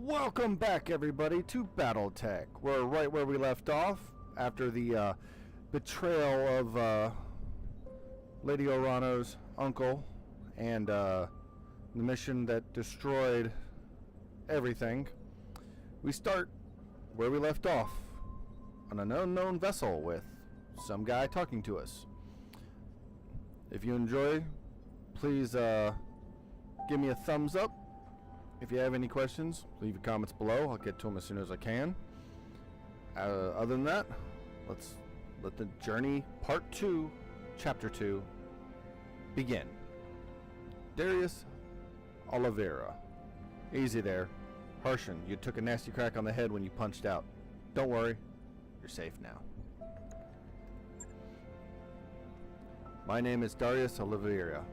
Welcome back, everybody, to Battletech. We're right where we left off after the betrayal of Lady Orano's uncle and the mission that destroyed everything. We start where we left off, on an unknown vessel with some guy talking to us. If you enjoy, please give me a thumbs up. If you have any questions, leave your comments below. I'll get to them as soon as I can. Other than that, let's let the journey, part 2, chapter 2, begin. Darius Oliveira. Easy there. Harshan, you took a nasty crack on the head when you punched out. Don't worry, you're safe now. My name is Darius Oliveira,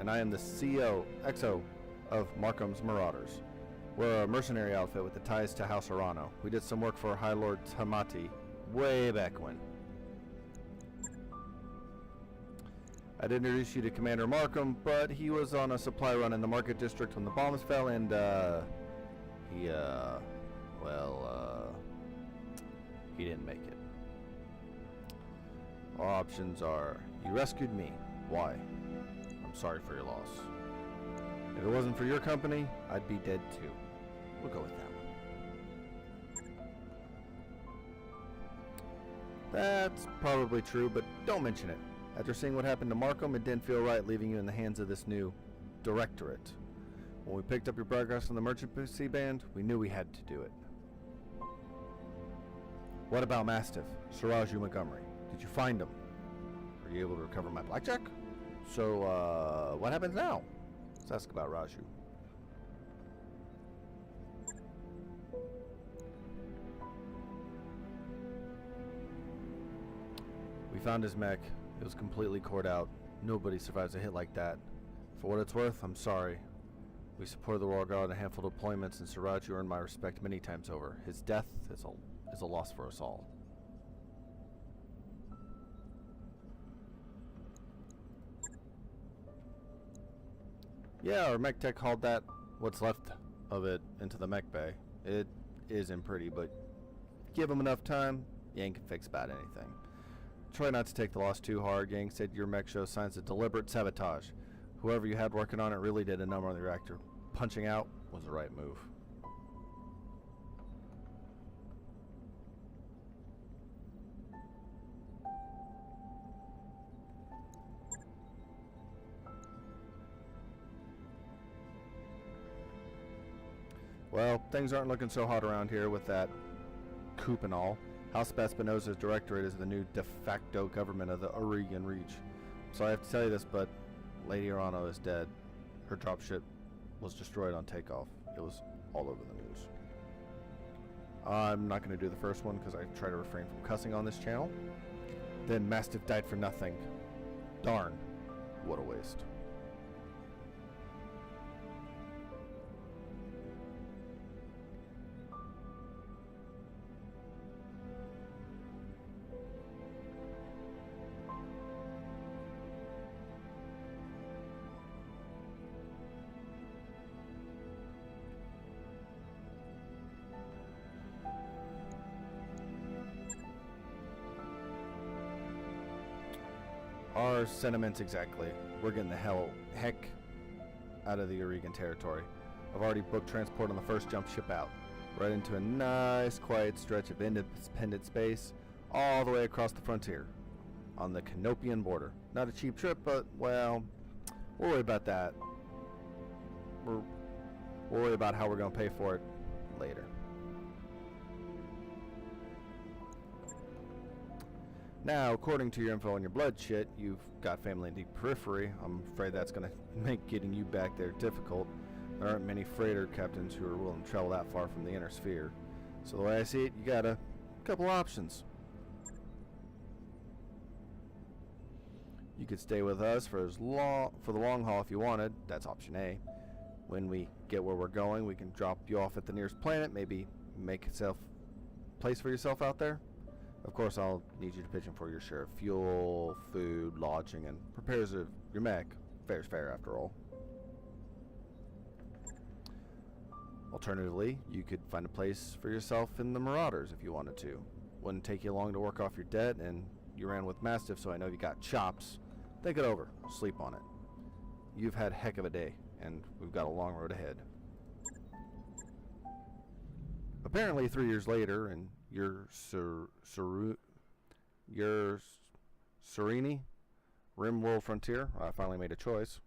and I am the XO of Markham's Marauders. We're a mercenary outfit with the ties to House Orano. We did some work for High Lord Tamati way back when. I'd introduce you to Commander Markham, but he was on a supply run in the market district when the bombs fell, and he didn't make it. Our options are, you rescued me. Why? I'm sorry for your loss. If it wasn't for your company, I'd be dead too. We'll go with that one. That's probably true, but don't mention it. After seeing what happened to Markham, it didn't feel right leaving you in the hands of this new directorate. When we picked up your progress on the Merchant Band, we knew we had to do it. What about Mastiff, Siraju Montgomery? Did you find him? Were you able to recover my blackjack? So, what happens now? Let's ask about Raju. We found his mech. It was completely cored out. Nobody survives a hit like that. For what it's worth, I'm sorry. We supported the Royal Guard in a handful of deployments, and Siraju earned my respect many times over. His death is a loss for us all. Yeah, our mech tech hauled that, what's left of it, into the mech bay. It isn't pretty, but give him enough time, Yang can fix about anything. Try not to take the loss too hard. Yang said your mech shows signs of deliberate sabotage. Whoever you had working on it really did a number on the reactor. Punching out was the right move. Well, things aren't looking so hot around here with that coup and all. House Espinosa's directorate is the new de facto government of the Oregon Reach. So I have to tell you this, but Lady Orano is dead. Her dropship was destroyed on takeoff. It was all over the news. I'm not going to do the first one because I try to refrain from cussing on this channel. Then Mastiff died for nothing. Darn. What a waste. Our sentiments exactly. We're getting the heck out of the Oregon territory. I've already booked transport on the first jump ship out, right into a nice quiet stretch of independent space, all the way across the frontier, on the Canopian border. Not a cheap trip, but, well, we'll worry about that. We'll worry about how we're going to pay for it later. Now, according to your info on your blood shit, you've got family in deep periphery. I'm afraid that's going to make getting you back there difficult. There aren't many freighter captains who are willing to travel that far from the inner sphere. So the way I see it, you got a couple options. You could stay with us for the long haul if you wanted. That's option A. When we get where we're going, we can drop you off at the nearest planet, maybe make a place for yourself out there. Of course, I'll need you to pitch in for your share of fuel, food, lodging, and repairs of your mech. Fair's fair, after all. Alternatively, you could find a place for yourself in the Marauders if you wanted to. Wouldn't take you long to work off your debt, and you ran with Mastiff, so I know you got chops. Think it over. Sleep on it. You've had a heck of a day, and we've got a long road ahead. Apparently, 3 years later, and your Serenity Rimworld Frontier, I finally made a choice.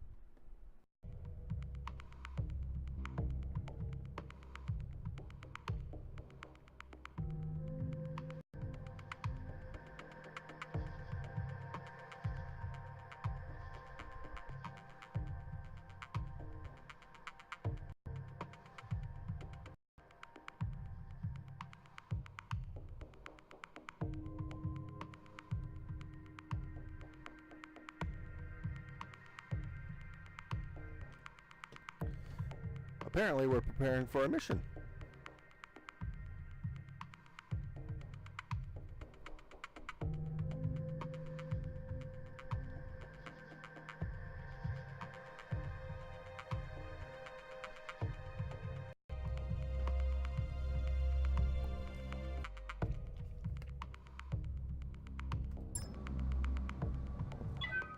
Apparently, we're preparing for a mission.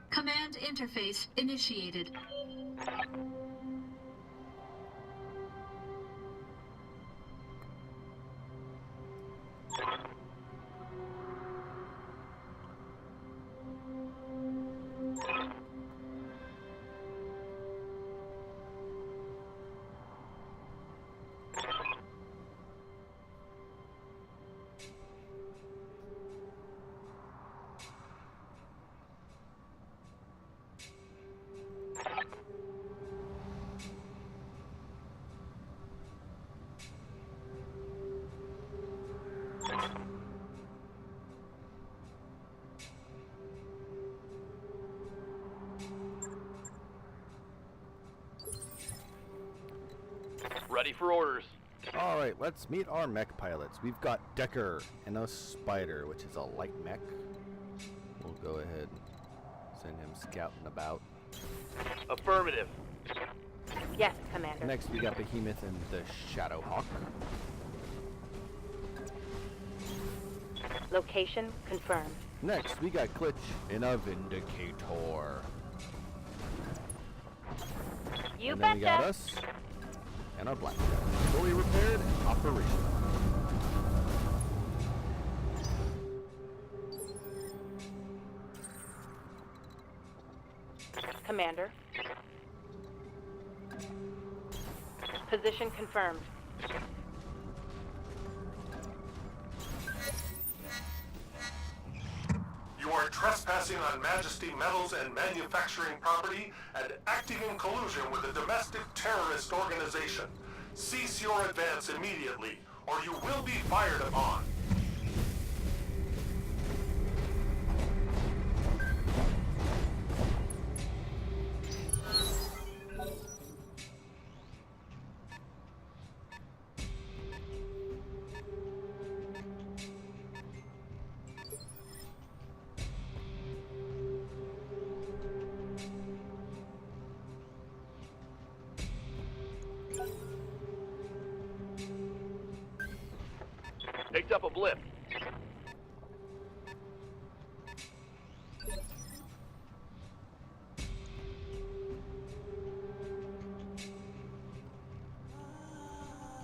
Command interface initiated. Ready for orders. Alright, let's meet our mech pilots. We've got Decker and a Spider, which is a light mech. We'll go ahead and send him scouting about. Affirmative. Yes, Commander. Next, we got Behemoth and the Shadowhawk. Location confirmed. Next, we got Glitch and a Vindicator. You And then we got betcha. us and our Blackjack, fully repaired and operational. Commander. Position confirmed. You are trespassing on Majesty Metals and Manufacturing property and acting in collusion with a domestic terrorist organization. Cease your advance immediately, or you will be fired upon. Picked up a blip.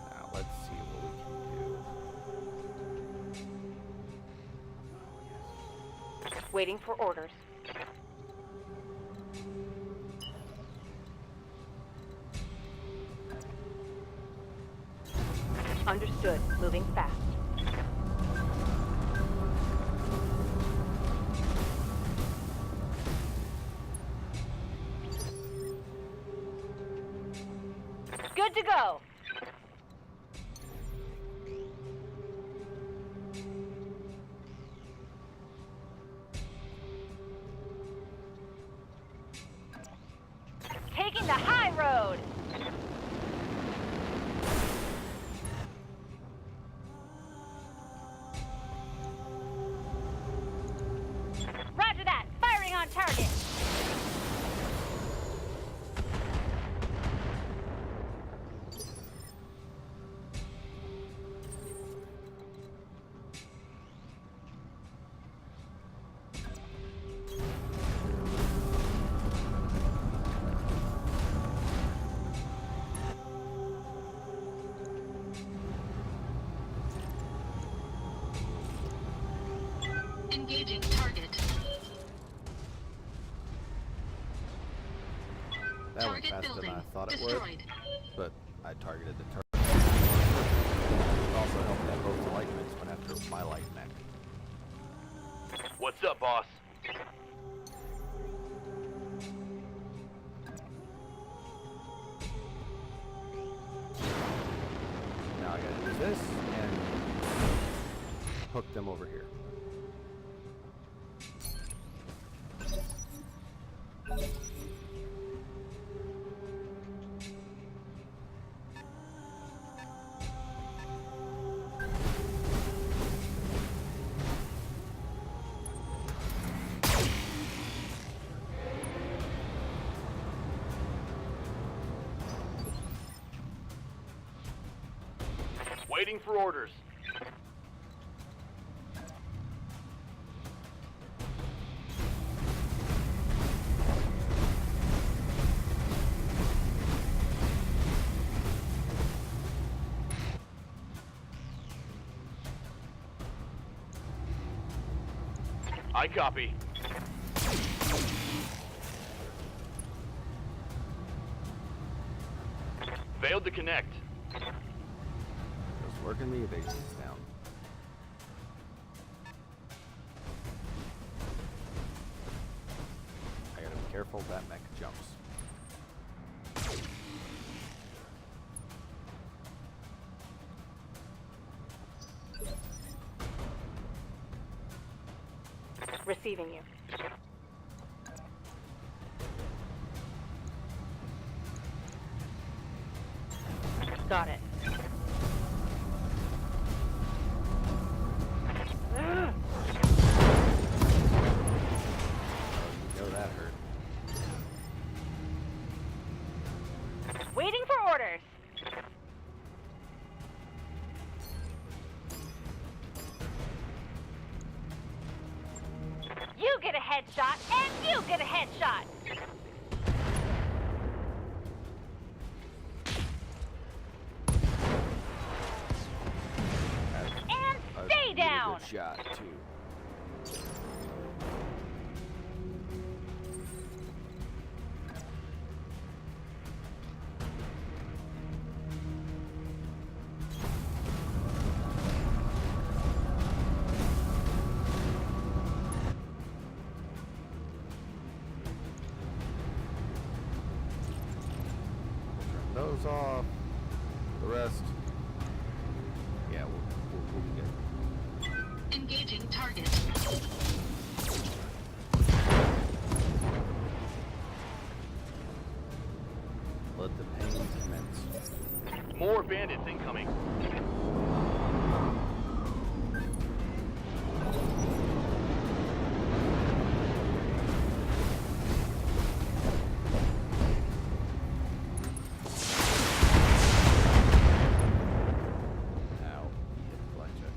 Now, let's see what we can do. Waiting for orders. Understood. Moving fast. Good to go. Taking the high road. Roger that. Firing on target. Engaging target. That went Target faster than building I thought it would, destroyed. but I targeted the target. It also helped that both the light mechs went after my light mech. What's up, boss? Now I gotta do this and hook them over here. Waiting for orders. I copy. Failed to connect. Just working the evasives down. I gotta be careful that mech jumps. Receiving you. Got it. Ugh. You know that hurt. Waiting for orders. You get a headshot, and you get a headshot. And stay down. Good shot too. Turn those off. The rest, yeah, we'll be good. Engaging target. Let the pain commence. More bandits incoming. Ow. Hit the blackjack.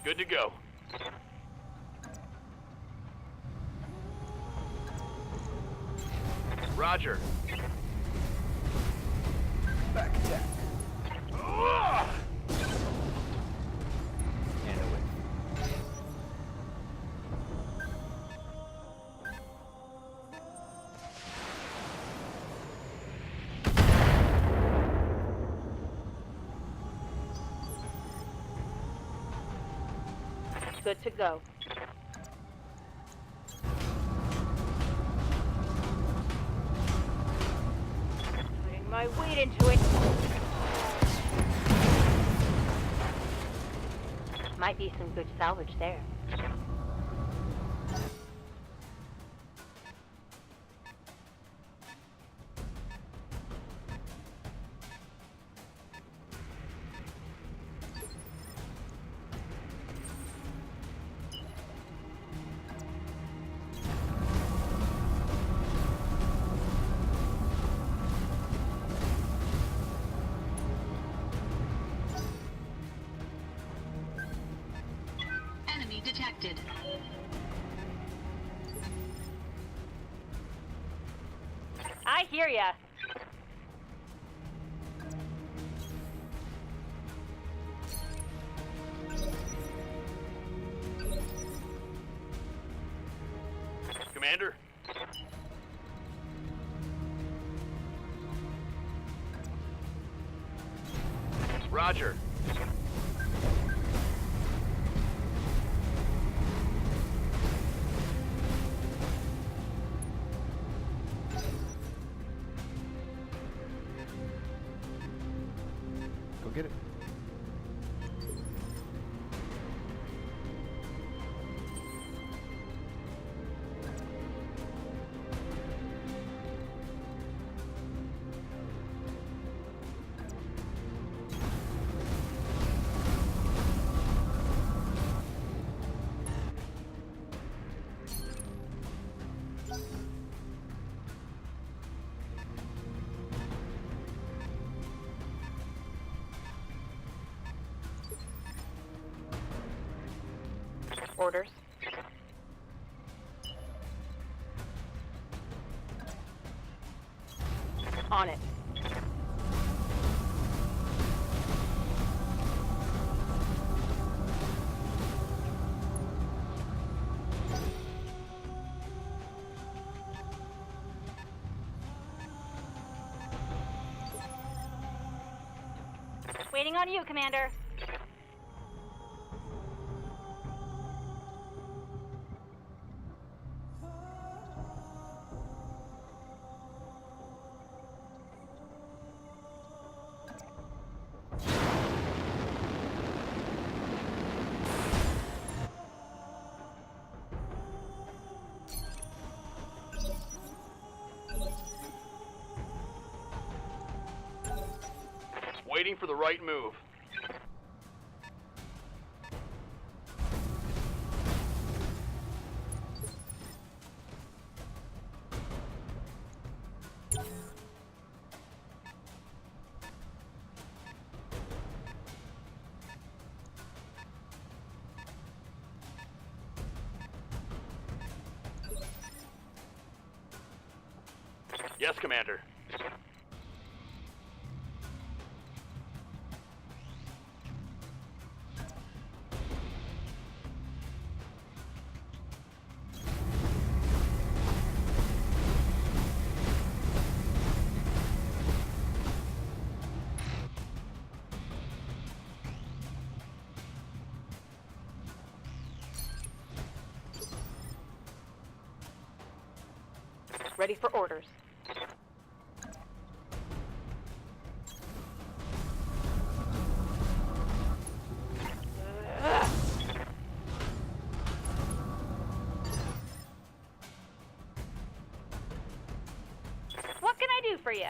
Good to go. Roger. Back attack. And away. Good to go. Putting my weight into it. Might be some good salvage there. detected. I hear ya. Commander? Roger. Go get it. Orders. On it. Waiting on you, Commander. Waiting for the right move. Yes, Commander. Ready for orders. What can I do for you?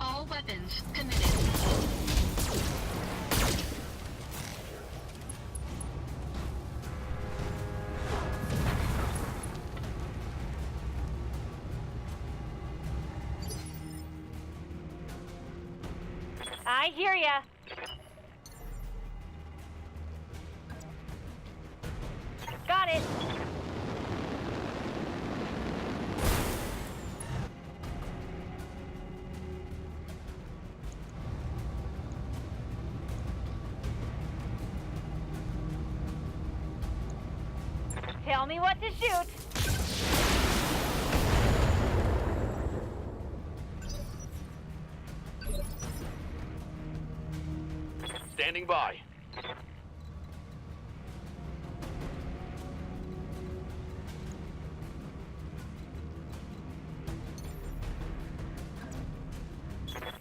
All weapons committed. I hear ya. Got it. Tell me what to shoot. Standing by.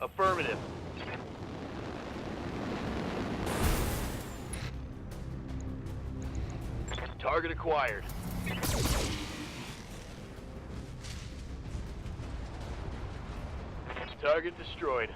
Affirmative. Target acquired. Target destroyed.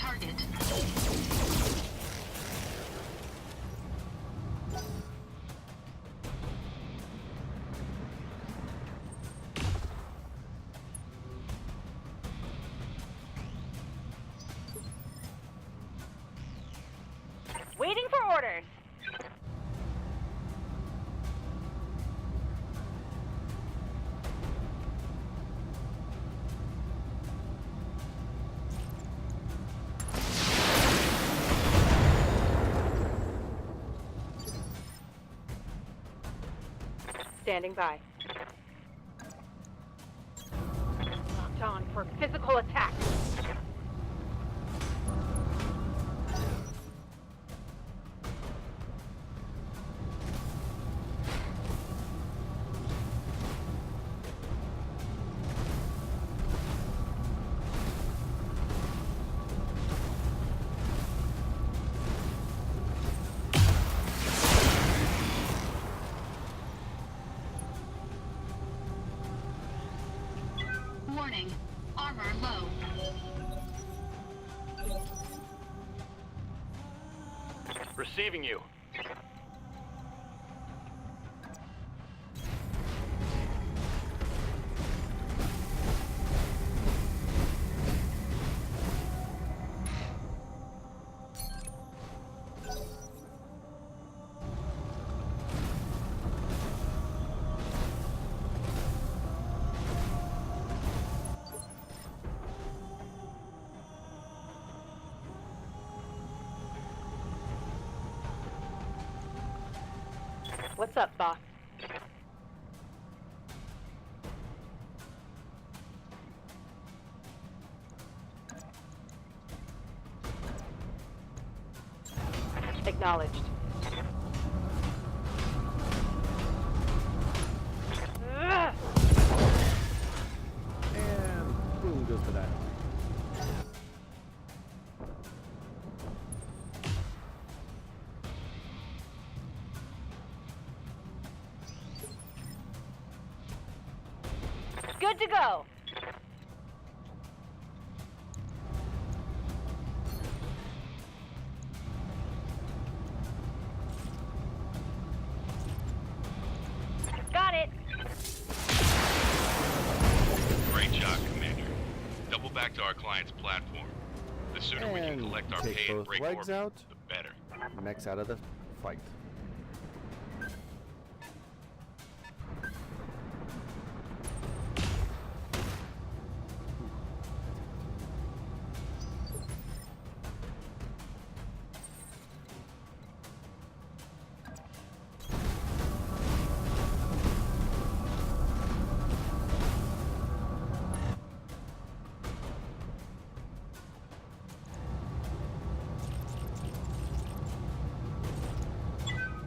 target. Waiting for orders. Standing by. Locked on for physical attack. Warning. Armor low. Receiving you. What's up, boss? Acknowledged. Ugh. And boom goes the dynamite. Good to go. Got it. Great job, Commander. Double back to our client's platform. The sooner we can And collect our take pay and both break legs orbit, out. the better. Mech's out of the fight.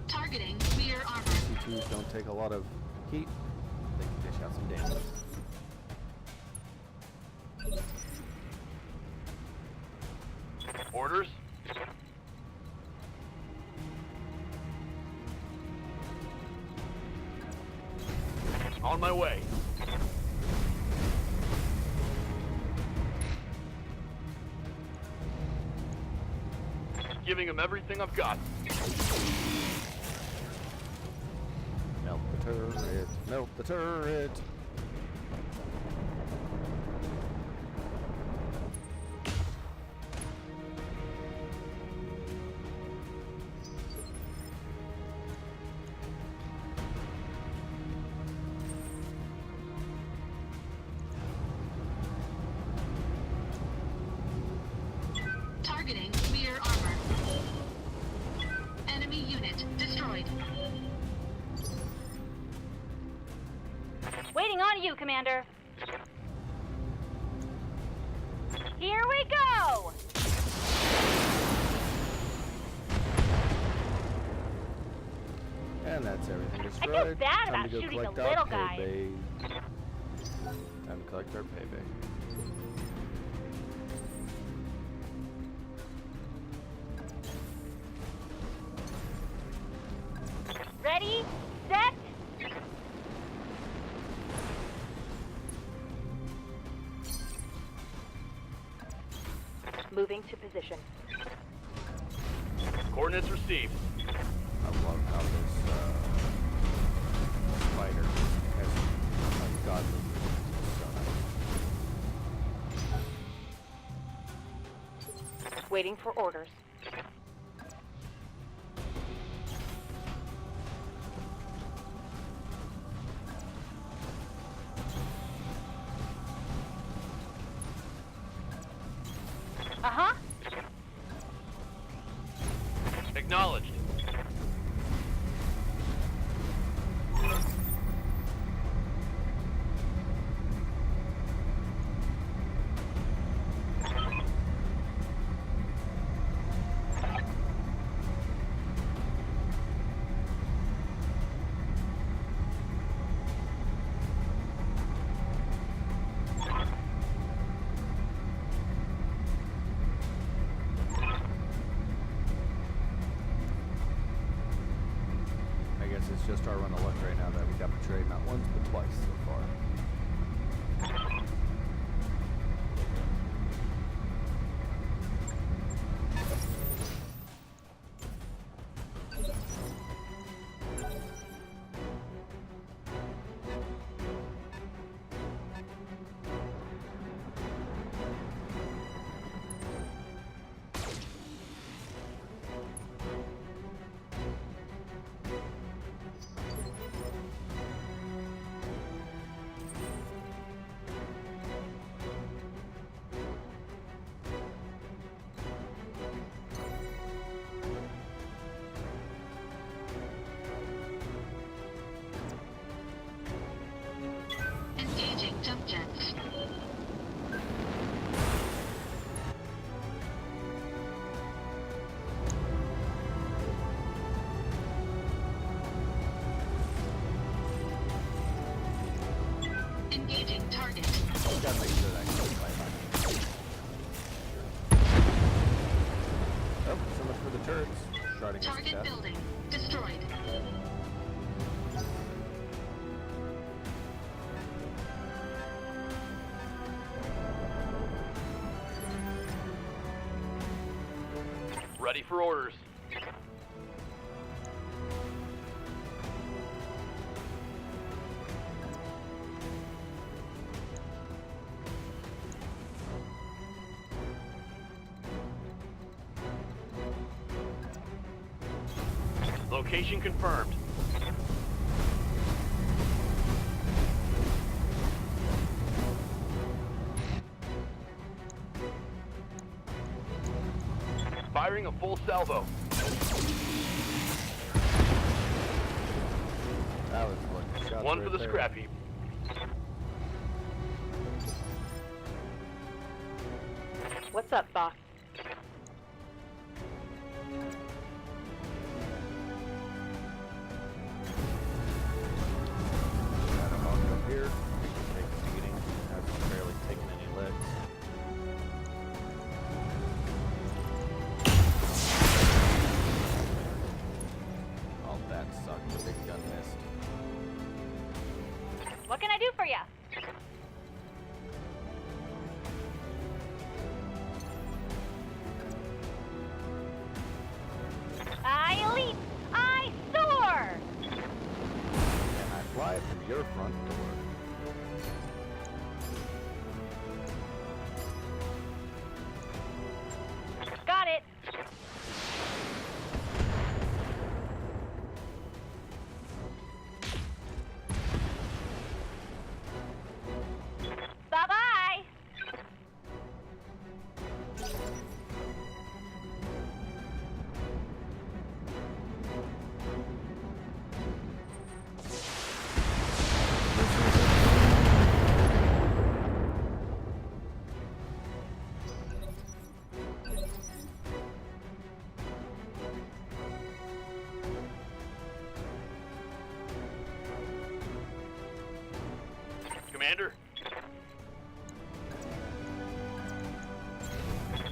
Targeting rear armor. C2s don't take a lot of heat. They can dish out some damage. Orders? On my way. Giving him everything I've got. Melt the turret. Melt the turret. Targeting rear armor. Enemy unit destroyed. Waiting on you, Commander. Here we go! And that's everything I destroyed. feel bad Time about to go shooting the collect our little pay guy. bay. Time to collect our pay bay. Ready, set. Moving to position. Coordinates received. I love how this fighter has ungodly movement. Waiting for orders. Uh-huh. Acknowledged. I guess it's just our run of luck right now that we got betrayed not once but twice so far. Engaging jump jets. Engaging target. Gotta make sure that goes by my. Oh, so much for the turrets. Starting us to Target death. building destroyed. Ready for orders. Location confirmed. Firing a full salvo. That was lucky shots One right for the there. scrap heap. What's up, boss? Got a hawk up here. Take a beating. Hasn't barely taken any licks. Oh, that sucked. The big gun missed. What can I do for you? I leap! I soar! And I fly from your front door. Got it! Bye-bye! Commander.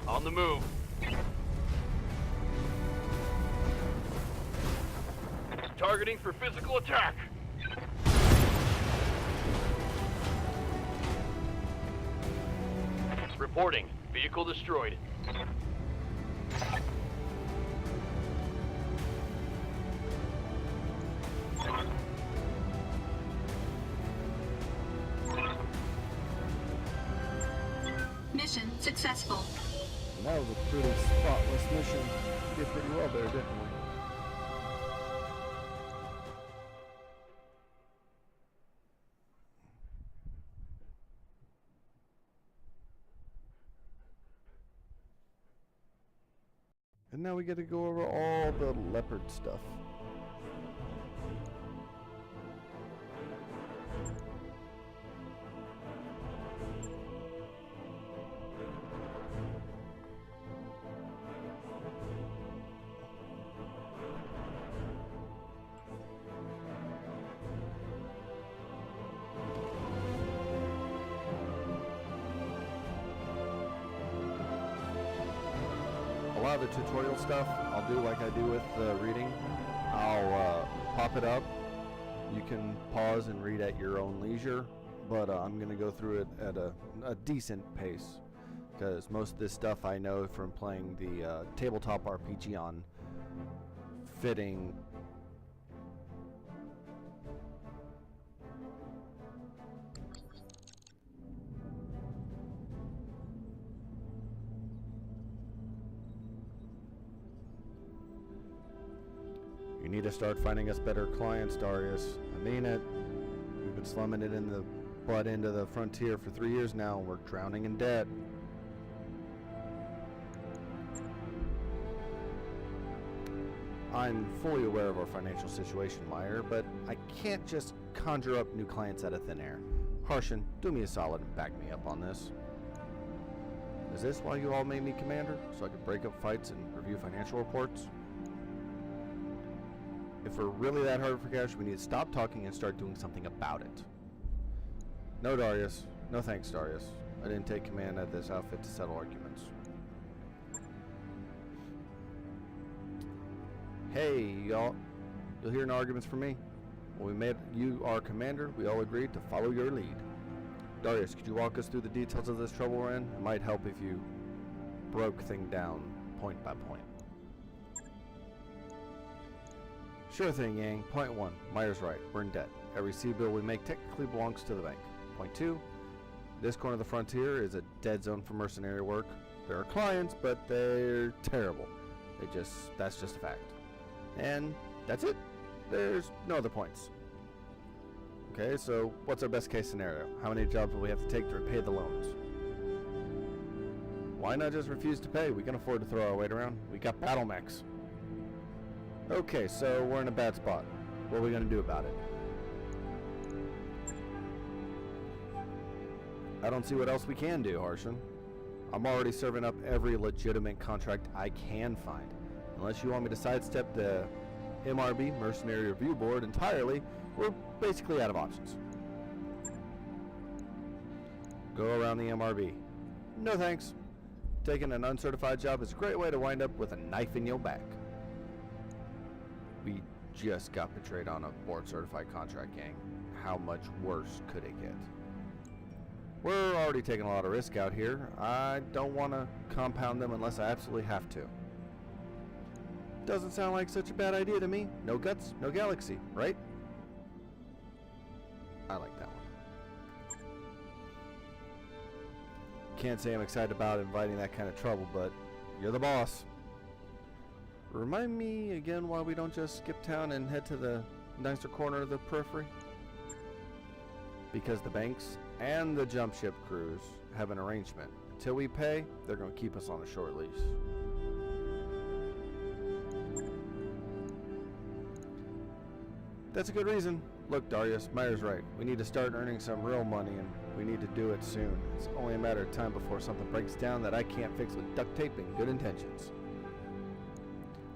On the move. Targeting for physical attack. Reporting. Vehicle destroyed. Mission successful. And that was a pretty spotless mission. We did pretty well there, didn't we? And now we get to go over all the leopard stuff. A lot of the tutorial stuff I'll do like I do with the reading. I'll pop it up. You can pause and read at your own leisure, but I'm going to go through it at a decent pace because most of this stuff I know from playing the tabletop RPG on fitting. You need to start finding us better clients, Darius. I mean it. We've been slumming it in the butt end of the frontier for 3 years now, and we're drowning in debt. I'm fully aware of our financial situation, Meyer, but I can't just conjure up new clients out of thin air. Harshen, do me a solid and back me up on this. Is this why you all made me commander? So I could break up fights and review financial reports? If we're really that hard for cash, we need to stop talking and start doing something about it. No, Darius. No thanks, Darius. I didn't take command at this outfit to settle arguments. Hey, y'all. You'll hear no arguments from me. When we made you our commander, we all agreed to follow your lead. Darius, could you walk us through the details of this trouble we're in? It might help if you broke things down point by point. Sure thing, Yang. Point 1. Meyer's right. We're in debt. Every sea bill we make technically belongs to the bank. Point 2. This corner of the frontier is a dead zone for mercenary work. There are clients, but they're terrible. That's just a fact. And that's it. There's no other points. Okay, so what's our best case scenario? How many jobs will we have to take to repay the loans? Why not just refuse to pay? We can afford to throw our weight around. We got battle mechs. Okay, so we're in a bad spot. What are we going to do about it? I don't see what else we can do, Harshen. I'm already serving up every legitimate contract I can find. Unless you want me to sidestep the MRB, Mercenary Review Board, entirely, we're basically out of options. Go around the MRB. No thanks. Taking an uncertified job is a great way to wind up with a knife in your back. We just got betrayed on a board-certified contract, gang. How much worse could it get? We're already taking a lot of risk out here. I don't want to compound them unless I absolutely have to. Doesn't sound like such a bad idea to me. No guts, no galaxy, right? I like that one. Can't say I'm excited about inviting that kind of trouble, but you're the boss. Remind me again why we don't just skip town and head to the nicer corner of the periphery? Because the banks and the jump ship crews have an arrangement. Until we pay, they're going to keep us on a short leash. That's a good reason. Look, Darius, Meyer's right. We need to start earning some real money, and we need to do it soon. It's only a matter of time before something breaks down that I can't fix with duct tape and good intentions.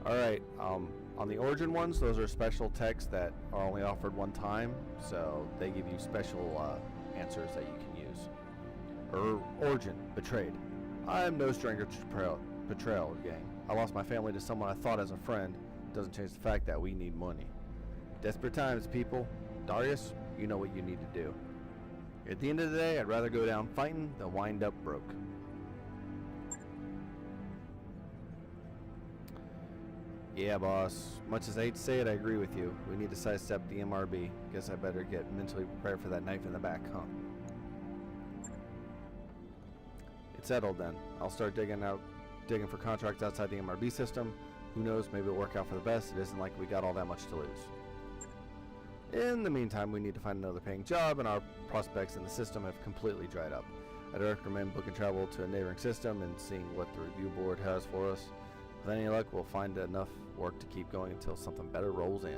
Alright, on the Origin ones, those are special texts that are only offered one time, so they give you special answers that you can use. Origin, betrayed. I'm no stranger to betrayal, gang. I lost my family to someone I thought as a friend. Doesn't change the fact that we need money. Desperate times, people. Darius, you know what you need to do. At the end of the day, I'd rather go down fighting than wind up broke. Yeah, boss. Much as I hate to say it, I agree with you. We need to sidestep the MRB. Guess I better get mentally prepared for that knife in the back, huh? It's settled then. I'll start digging for contracts outside the MRB system. Who knows, maybe it'll work out for the best. It isn't like we got all that much to lose. In the meantime, we need to find another paying job, and our prospects in the system have completely dried up. I'd recommend booking travel to a neighboring system and seeing what the review board has for us. With any luck, we'll find enough work to keep going until something better rolls in.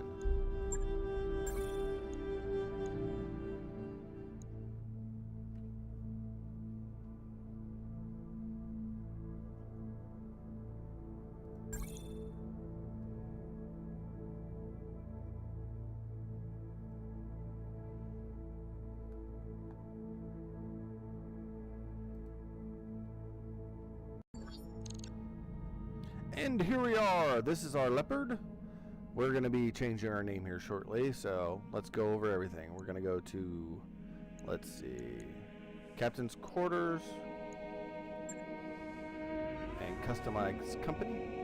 And here we are. This is our leopard. We're going to be changing our name here shortly, so let's go over everything. We're going to go to, let's see, Captain's Quarters and Customize Company.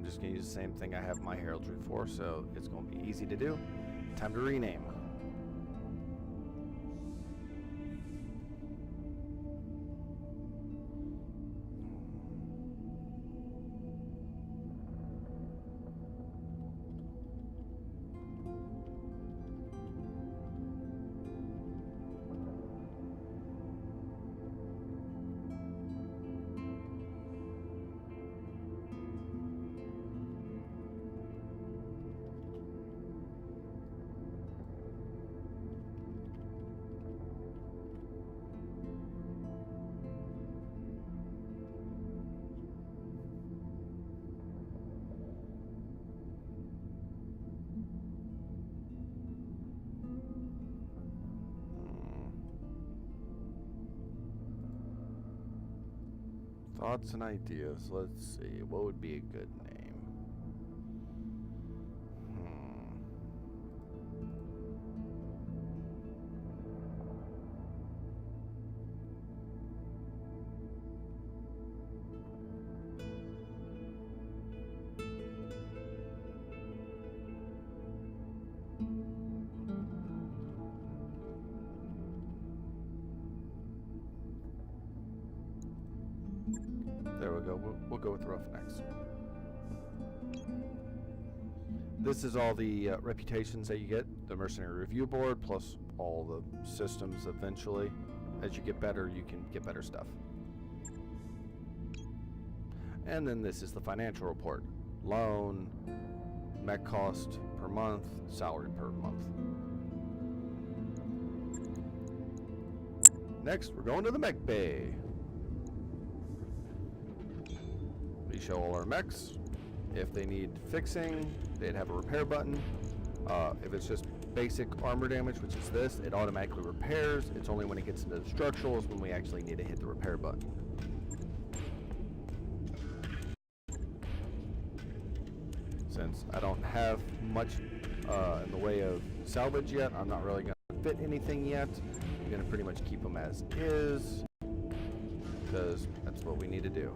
Just going to use the same thing I have my heraldry for, so it's going to be easy to do. Time to rename. Thoughts and ideas. Let's see. What would be a good name? There we go. We'll go with Roughnecks. This is all the reputations that you get, the Mercenary Review Board, plus all the systems eventually. As you get better, you can get better stuff. And then this is the financial report. Loan, mech cost per month, salary per month. Next, we're going to the mech bay. We show all our mechs. If they need fixing, they'd have a repair button. If it's just basic armor damage, which is this, it automatically repairs. It's only when it gets into the structurals when we actually need to hit the repair button. Since I don't have much in the way of salvage yet, I'm not really going to fit anything yet. I'm going to pretty much keep them as is, because that's what we need to do.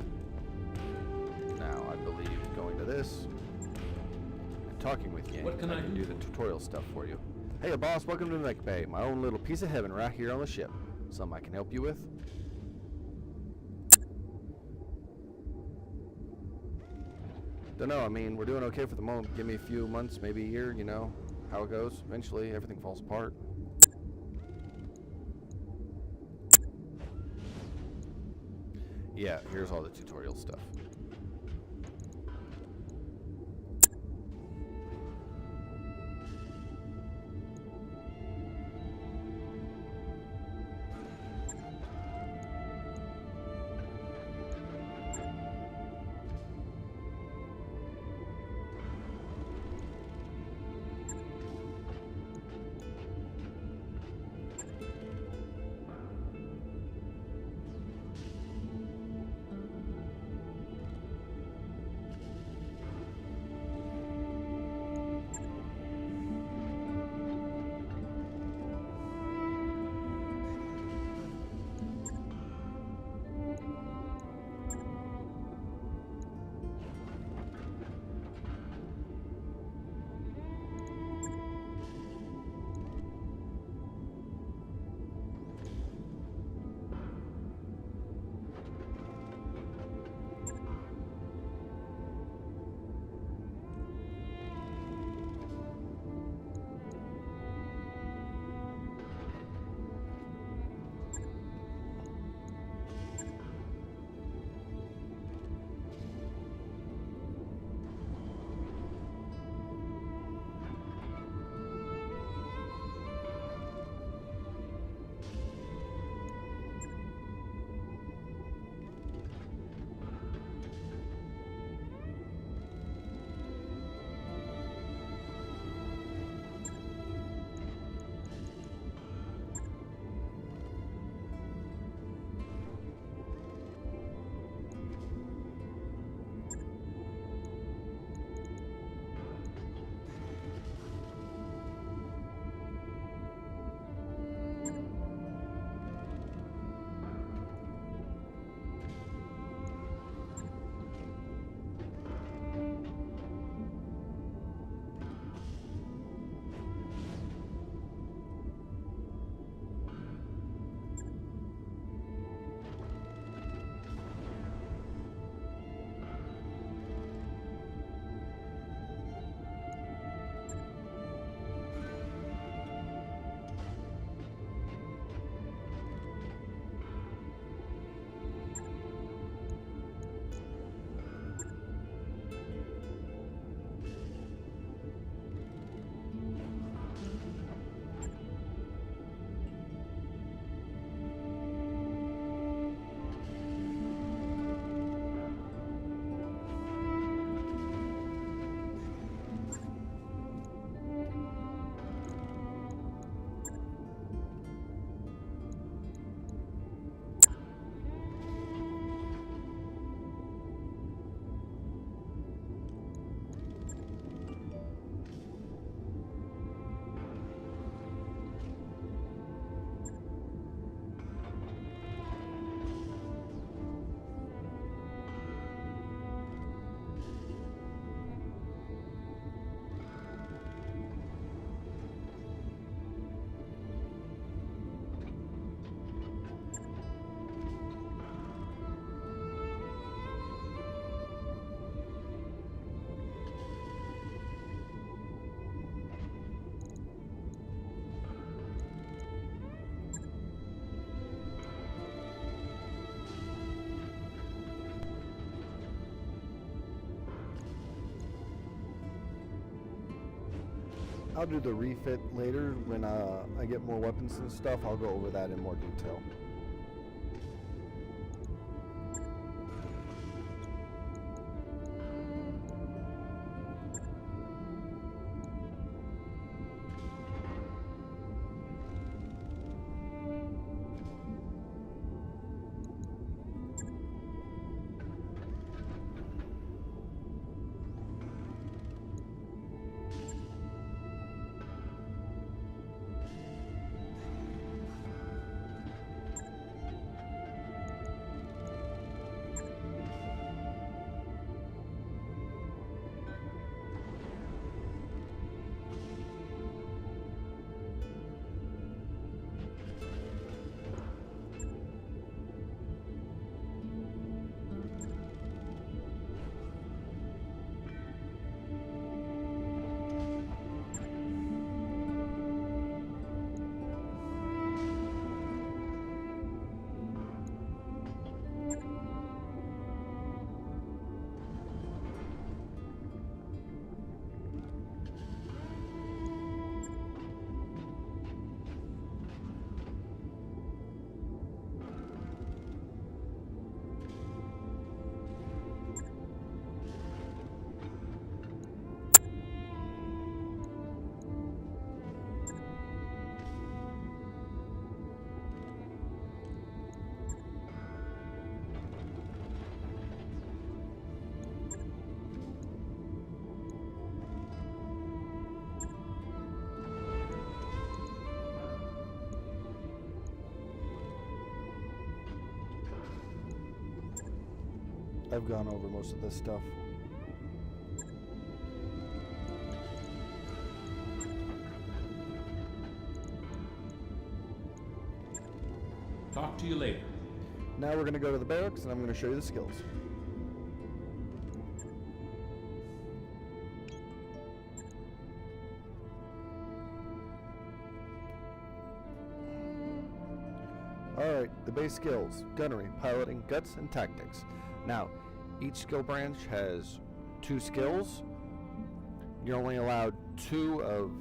Now, I believe going to this and talking with you, I can do the tutorial stuff for you. Hey, boss, welcome to the mech bay. My own little piece of heaven right here on the ship. Something I can help you with? Don't know, I mean, we're doing okay for the moment. Give me a few months, maybe a year, you know how it goes. Eventually, everything falls apart. Yeah, here's all the tutorial stuff. I'll do the refit later when I get more weapons and stuff. I'll go over that in more detail. I've gone over most of this stuff. Talk to you later. Now we're going to go to the barracks and I'm going to show you the skills. Alright, the base skills: gunnery, piloting, guts, and tactics. Now, each skill branch has 2 skills. You're only allowed 2 of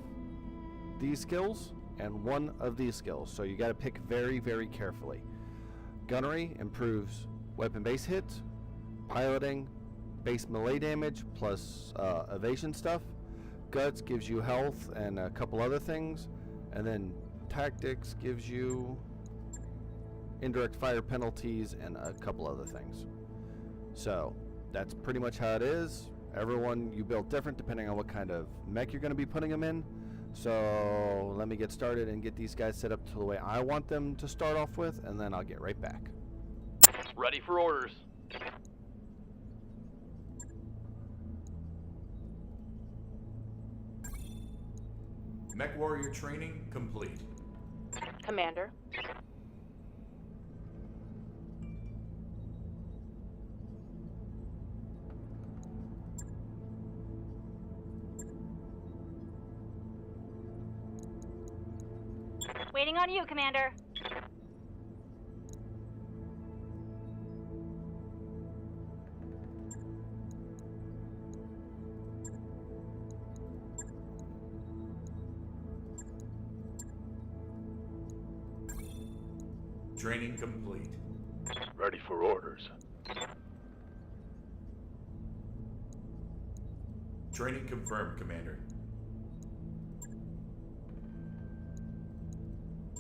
these skills and 1 of these skills, so you got to pick very, very carefully. Gunnery improves weapon base hits, piloting base melee damage plus evasion stuff. Guts gives you health and a couple other things, and then tactics gives you indirect fire penalties and a couple other things. So that's pretty much how it is. Everyone you build different depending on what kind of mech you're going to be putting them in. So let me get started and get these guys set up to the way I want them to start off with, and then I'll get right back. Ready for orders. Mech warrior training complete. Commander. Waiting on you, Commander. Training complete. Ready for orders. Training confirmed, Commander.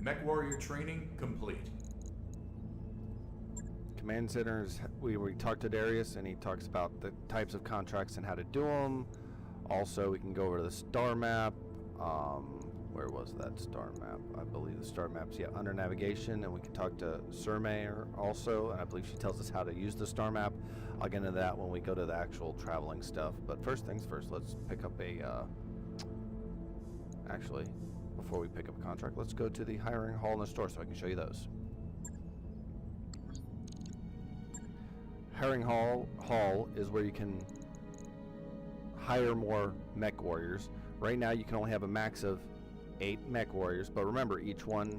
Mech warrior training complete. Command centers, we talked to Darius and he talks about the types of contracts and how to do them. Also, we can go over to the star map. Where was that star map? I believe the star map's under navigation, and we can talk to Surmayer also, and I believe she tells us how to use the star map. I'll get into that when we go to the actual traveling stuff. But first things first, let's pick up a actually, before we pick up a contract, let's go to the hiring hall in the store so I can show you those. Hiring hall is where you can hire more mech warriors. Right now you can only have a max of 8 mech warriors, but remember, each one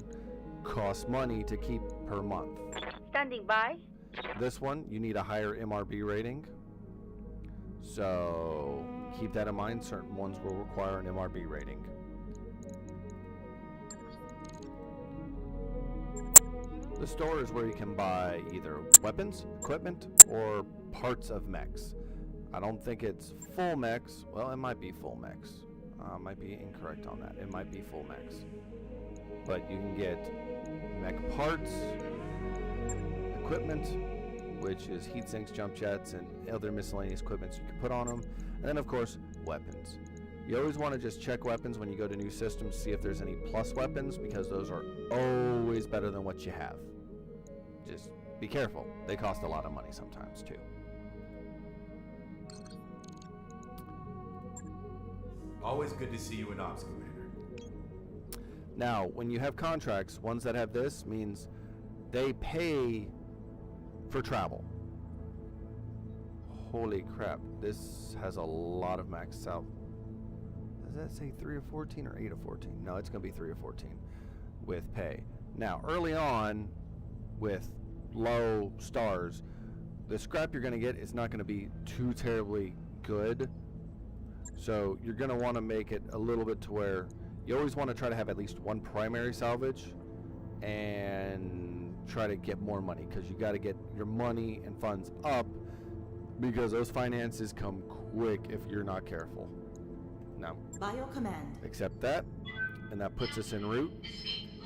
costs money to keep per month. Standing by. This one, you need a higher MRB rating, so keep that in mind. Certain ones will require an MRB rating. The store is where you can buy either weapons, equipment, or parts of mechs. I don't think it's full mechs. Well, it might be full mechs. Might be incorrect on that. It might be full mechs. But you can get mech parts, equipment, which is heat sinks, jump jets, and other miscellaneous equipment you can put on them. And then, of course, weapons. You always want to just check weapons when you go to new systems, see if there's any plus weapons, because those are always better than what you have. Just be careful. They cost a lot of money sometimes, too. Always good to see you in Ops, Commander. Now, when you have contracts, ones that have this means they pay for travel. Holy crap, this has a lot of maxed out. Does that say 3 of 14 or 8 of 14? No, it's going to be 3 of 14 with pay. Now, early on with low stars, the scrap you're going to get is not going to be too terribly good. So you're going to want to make it a little bit to where you always want to try to have at least one primary salvage and try to get more money, because you got to get your money and funds up, because those finances come quick if you're not careful. Now, Bio command. accept that, and that puts us en route.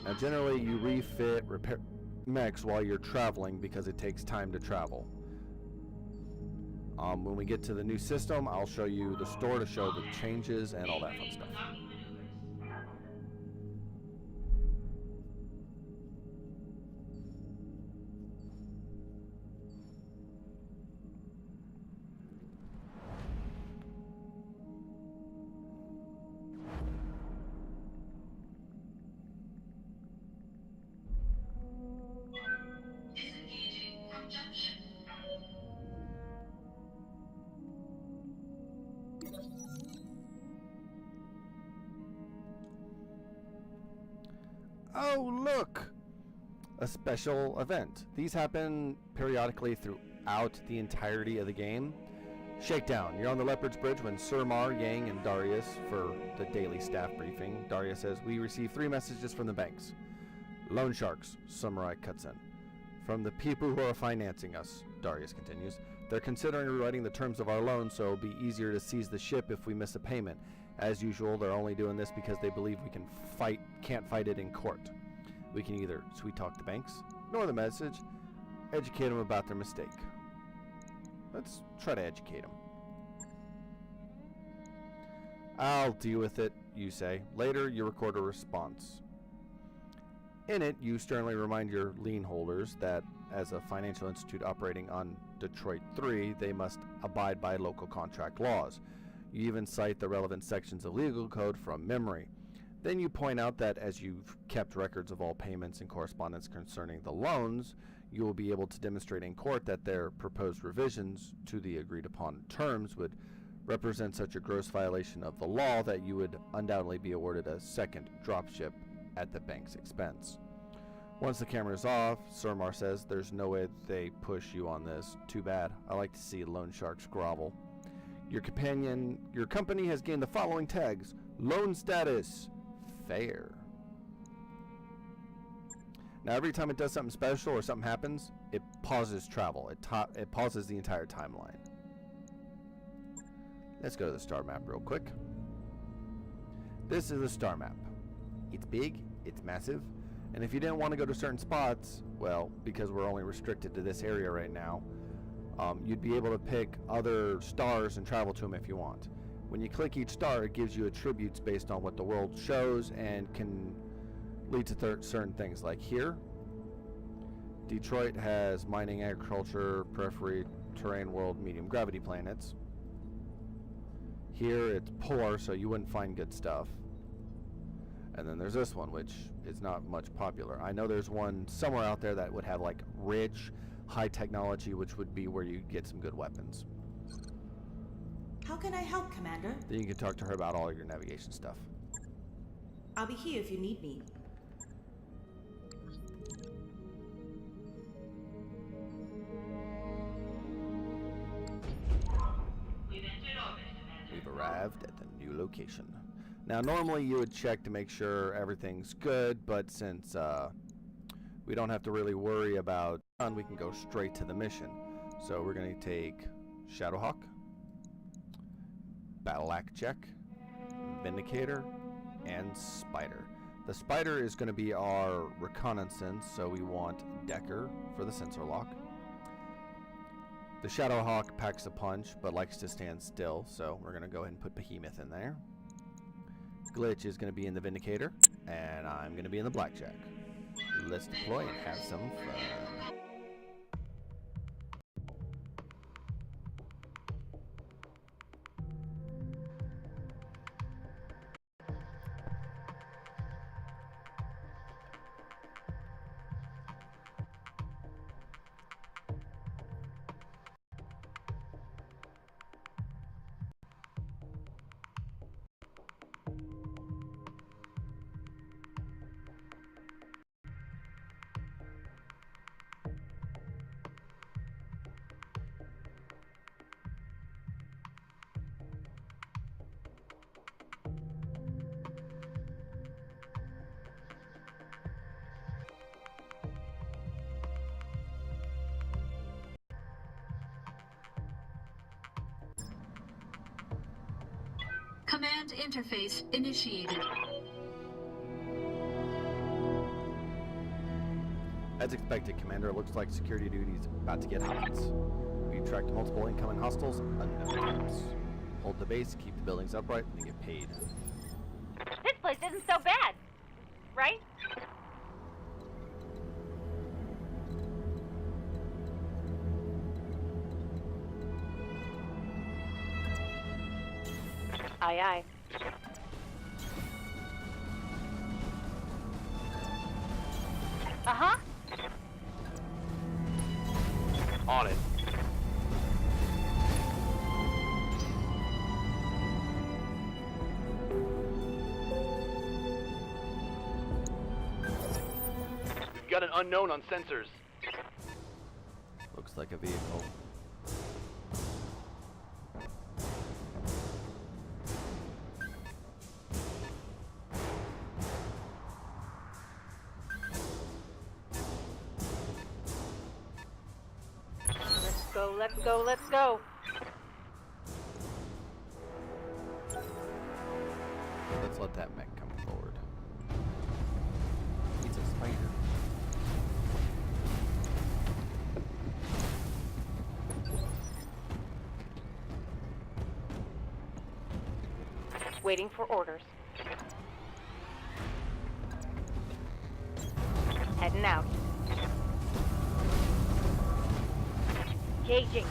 Now, generally, you refit, repair mechs while you're traveling because it takes time to travel. When we get to the new system, I'll show you the store to show the changes and all that fun stuff. Disengaging from junction. Oh, look! A special event. These happen periodically throughout the entirety of the game. Shakedown. You're on the Leopard's Bridge when Surmar, Yang, and Darius for the daily staff briefing. Darius says, "We received 3 messages from the banks. Loan sharks," Samurai cuts in. "From the people who are financing us," Darius continues. "They're considering rewriting the terms of our loan so it'll be easier to seize the ship if we miss a payment. As usual, they're only doing this because they believe we can't fight it in court. We can either sweet talk the banks, ignore the message, educate them about their mistake. Let's try to educate them." "I'll deal with it," you say. Later, you record a response. In it, you sternly remind your lien holders that as a financial institute operating on Detroit 3, they must abide by local contract laws. You even cite the relevant sections of legal code from memory. Then you point out that as you've kept records of all payments and correspondence concerning the loans, you will be able to demonstrate in court that their proposed revisions to the agreed upon terms would represent such a gross violation of the law that you would undoubtedly be awarded a second dropship at the bank's expense. Once the camera is off, Surmar says, "There's no way they push you on this. Too bad. I like to see loan sharks grovel. Your company has gained the following tags: loan status, fair." Now, every time it does something special or something happens, it pauses travel. It pauses the entire timeline. Let's go to the star map real quick. This is the star map. It's big, it's massive, and if you didn't want to go to certain spots, well, because we're only restricted to this area right now, you'd be able to pick other stars and travel to them if you want. When you click each star, it gives you attributes based on what the world shows and can lead to certain things. Like here, Detroit has mining, agriculture, periphery, terrain, world, medium gravity planets. Here it's poor, so you wouldn't find good stuff. And then there's this one, which is not much popular. I know there's one somewhere out there that would have like rich, high technology, which would be where you get some good weapons. How can I help, Commander? Then you can talk to her about all your navigation stuff. I'll be here if you need me. We've arrived at the new location. Now, normally you would check to make sure everything's good, but since we don't have to really worry about, and we can go straight to the mission. So we're going to take Shadowhawk, Battletech, Vindicator, and Spider. The Spider is going to be our reconnaissance, so we want Decker for the sensor lock. The Shadowhawk packs a punch, but likes to stand still, so we're going to go ahead and put Behemoth in there. Glitch is going to be in the Vindicator, and I'm going to be in the Blackjack. Let's deploy and have some fun. Command interface initiated. As expected, Commander, it looks like security duty is about to get hot. We tracked multiple incoming hostiles, unknown types. Hold the base, keep the buildings upright, and get paid. This place isn't so bad, right? Aye, aye. Uh-huh. On it. We've got an unknown on sensors. Looks like a vehicle. Let's go, let's go. Let's let that mech come forward. He's a spider. Waiting for orders. Heading out. Engaging.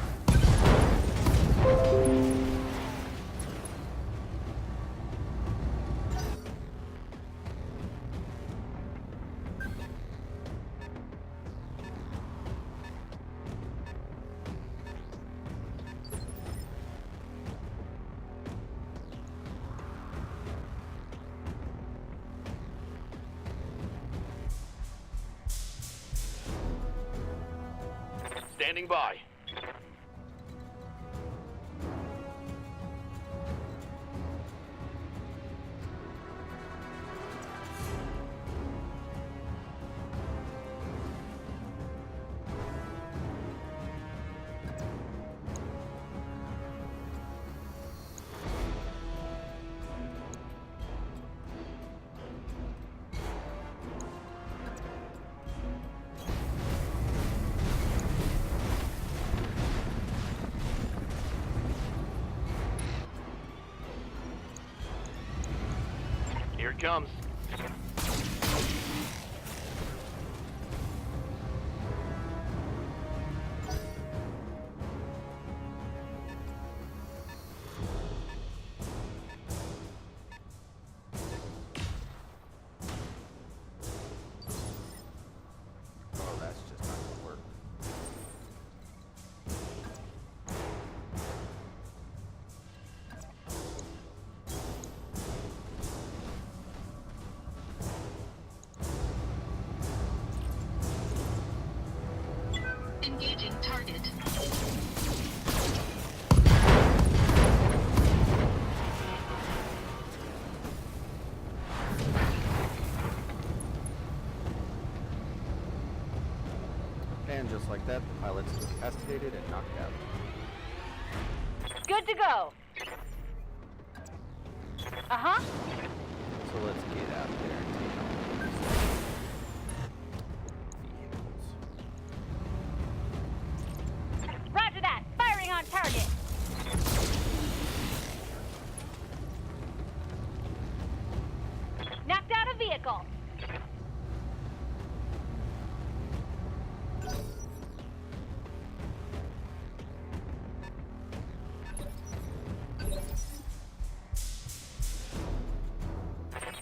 Standing by. Here it comes. Oh, that's just not gonna work. Engaging target. And just like that, the pilot's incapacitated and knocked out. Good to go. Uh-huh. So let's get out there and take on these vehicles. Roger that. Firing on target. Knocked out a vehicle.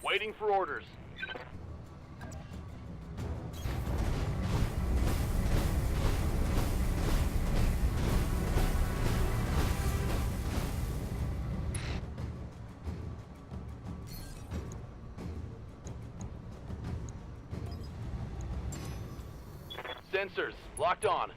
Waiting for orders. Sensors locked on.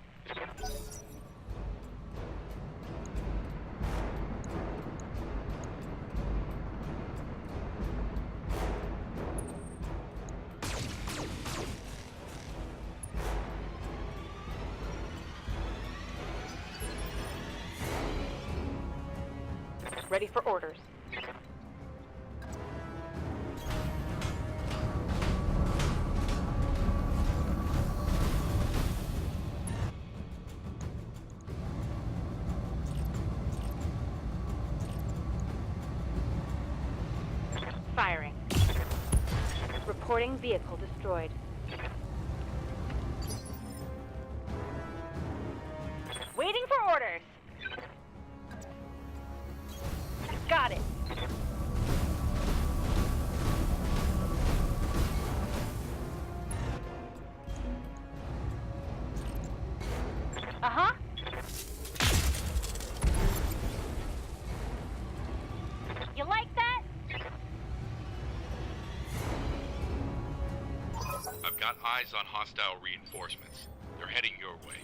Ready for orders. Firing. Reporting vehicle destroyed. Waiting for orders. Got it. Uh-huh. You like that? I've got eyes on hostile reinforcements. They're heading your way.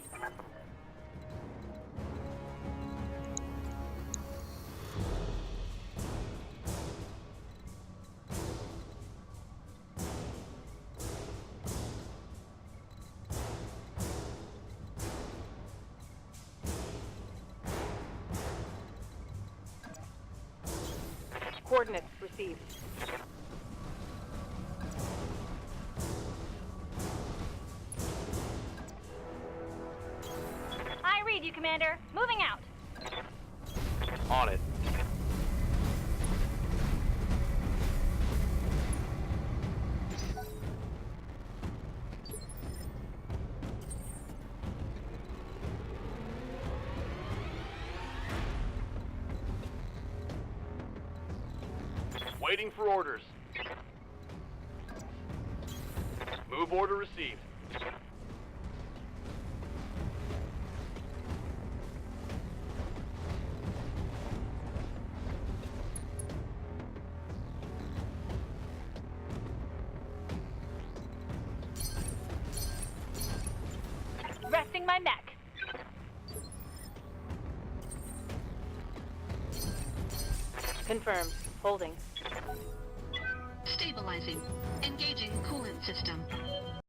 Coordinates received. I read you, Commander. Moving out. On it. Waiting for orders. Move order received. Resting my mech. Confirmed. Holding. Stabilizing. Engaging coolant system.